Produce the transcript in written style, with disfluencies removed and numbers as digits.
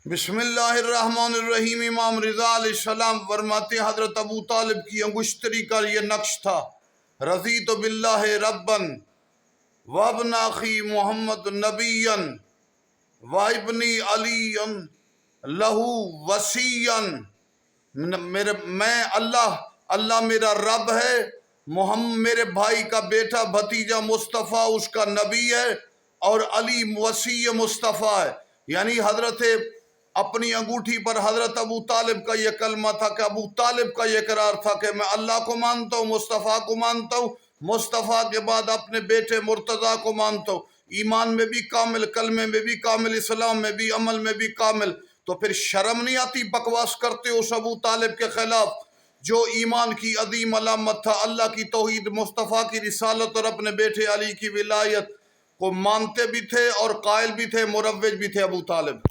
बिस्मिल्लाहिर्रहमानिर्रहीम। इमाम रिज़ा अलैहिस्सलाम फरमाते हज़रत अबू तालिब की अंगुश्तरी का ये नक्श था। रज़ीतु बिल्लाहि रब्बन वब्न अख़ी मोहम्मद नबिय्यन वाइब्नी अलीयन लहू वसीयन। मैं अल्लाह मेरा रब है, मोहम्मद मेरे भाई का बेटा भतीजा मुस्तफ़ा उसका नबी है और अली वसी मुस्तफ़ा है। यानी हजरत अपनी अंगूठी पर हजरत अबू तालिब का यह कलमा था कि अबू तालिब का यह करार था कि मैं अल्लाह को मानता हूँ, मुस्तफ़ा को मानता हूँ, मुस्तफ़ा के बाद अपने बेटे मुर्तज़ा को मानता हूँ। ईमान में भी कामिल, कलमे में भी कामिल, इस्लाम में भी, अमल में भी कामिल। तो फिर शर्म नहीं आती बकवास करते हो उस अबू तालिब के खिलाफ जो ईमान की अदीम अलामत था, अल्लाह की तौहीद, मुस्तफ़ा की रिसालत और अपने बेटे अली की विलायत को मानते भी थे और कायल भी थे, मुरव्विज भी थे अबू तालिब।